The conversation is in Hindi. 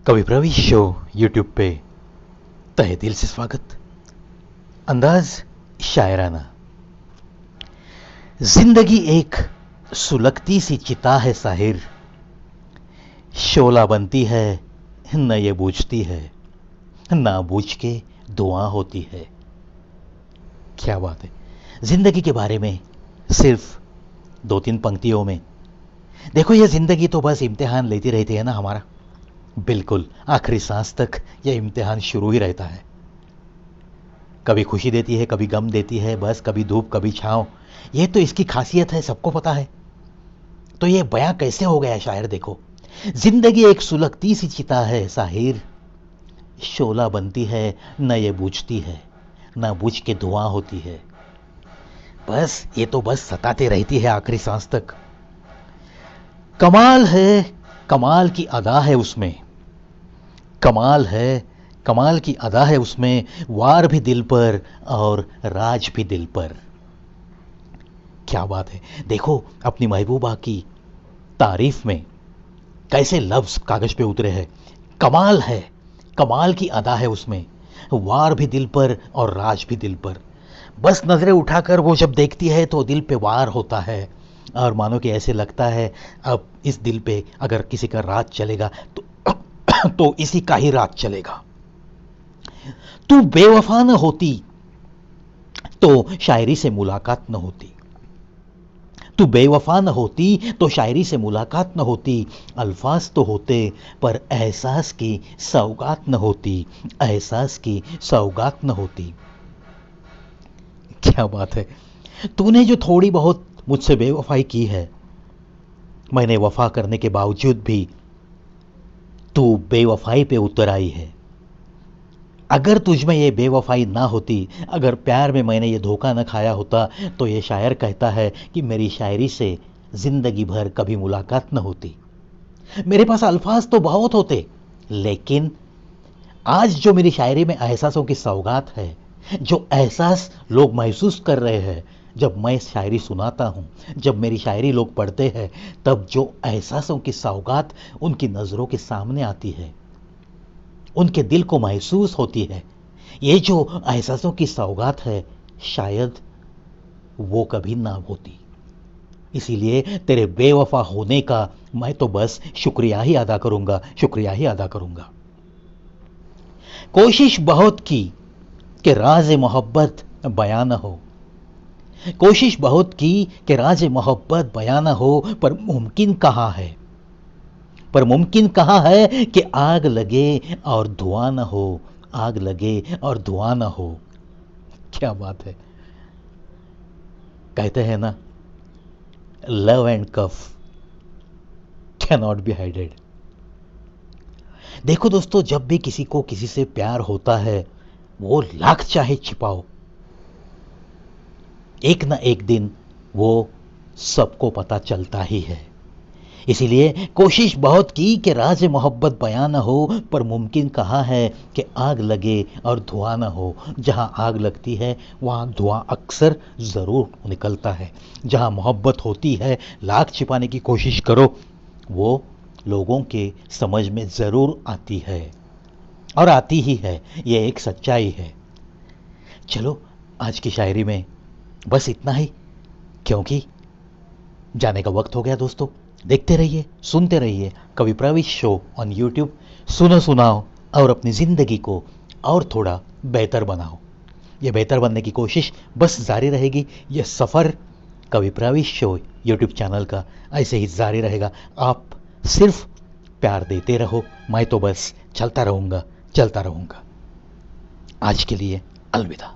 कवि प्रवीश शो यूट्यूब पे तहे दिल से स्वागत। अंदाज शायराना। जिंदगी एक सुलगती सी चिता है साहिर, शोला बनती है न ये बूझती है, ना बूझ के दुआ होती है। क्या बात है। जिंदगी के बारे में सिर्फ दो तीन पंक्तियों में देखो, ये जिंदगी तो बस इम्तिहान लेती रहती है ना हमारा। बिल्कुल आखिरी सांस तक यह इम्तिहान शुरू ही रहता है। कभी खुशी देती है, कभी गम देती है, बस कभी धूप कभी छांव। यह तो इसकी खासियत है, सबको पता है। तो ये बयां कैसे हो गया शायर? देखो, जिंदगी एक सुलगती सी चिता है साहिर, शोला बनती है न ये बूझती है, ना बूझ के धुआं होती है। बस ये तो बस सताते रहती है आखिरी सांस तक। कमाल है, कमाल की अदा है उसमें, कमाल है, कमाल की अदा है उसमें, वार भी दिल पर और राज भी दिल पर। क्या बात है। देखो, अपनी महबूबा की तारीफ में कैसे लफ्ज कागज पे उतरे हैं। कमाल है, कमाल की अदा है उसमें, वार भी दिल पर और राज भी दिल पर। बस नजरें उठाकर वो जब देखती है तो दिल पे वार होता है, और मानो कि ऐसे लगता है अब इस दिल पे अगर किसी का राज चलेगा तो इसी का ही राज चलेगा। तू बेवफा न होती तो शायरी से मुलाकात न होती, तू बेवफा न होती तो शायरी से मुलाकात न होती। अल्फाज तो होते पर एहसास की सौगात न होती, एहसास की सौगात न होती। क्या बात है। तूने जो थोड़ी बहुत मुझसे बेवफाई की है, मैंने वफा करने के बावजूद भी तू बेवफाई पे उतर आई है। अगर तुझ में ये बेवफाई ना होती, अगर प्यार में मैंने ये धोखा न खाया होता, तो ये शायर कहता है कि मेरी शायरी से जिंदगी भर कभी मुलाकात न होती। मेरे पास अल्फाज तो बहुत होते, लेकिन आज जो मेरी शायरी में एहसासों की सौगात है, जो एहसास लोग महसूस कर रहे हैं जब मैं शायरी सुनाता हूँ, जब मेरी शायरी लोग पढ़ते हैं, तब जो एहसासों की सौगात उनकी नज़रों के सामने आती है, उनके दिल को महसूस होती है, ये जो एहसासों की सौगात है, शायद वो कभी ना होती। इसीलिए तेरे बेवफा होने का मैं तो बस शुक्रिया ही अदा करूंगा, शुक्रिया ही अदा करूंगा। कोशिश बहुत की कि राज मोहब्बत बयां न हो, कोशिश बहुत की कि राज मोहब्बत बयां न हो, पर मुमकिन कहाँ है, पर मुमकिन कहाँ है कि आग लगे और धुआं न हो, आग लगे और धुआं न हो। क्या बात है। कहते हैं ना, love and cough can not be hided. देखो दोस्तों, जब भी किसी को किसी से प्यार होता है, वो लाख चाहे छिपाओ, एक ना एक दिन वो सबको पता चलता ही है। इसीलिए कोशिश बहुत की कि राज मोहब्बत बयां न हो, पर मुमकिन कहाँ है कि आग लगे और धुआं न हो। जहां आग लगती है वहां धुआं अक्सर ज़रूर निकलता है। जहां मोहब्बत होती है, लाख छिपाने की कोशिश करो, वो लोगों के समझ में ज़रूर आती है, और आती ही है। ये एक सच्चाई है। चलो, आज की शायरी में बस इतना ही, क्योंकि जाने का वक्त हो गया। दोस्तों, देखते रहिए, सुनते रहिए कवि प्रवीश शो ऑन यूट्यूब। सुनो, सुनाओ और अपनी ज़िंदगी को और थोड़ा बेहतर बनाओ। ये बेहतर बनने की कोशिश बस जारी रहेगी। ये सफ़र कवि प्रवीश शो यूट्यूब चैनल का ऐसे ही जारी रहेगा। आप सिर्फ प्यार देते रहो, मैं तो बस चलता रहूँगा, चलता रहूँगा। आज के लिए अलविदा।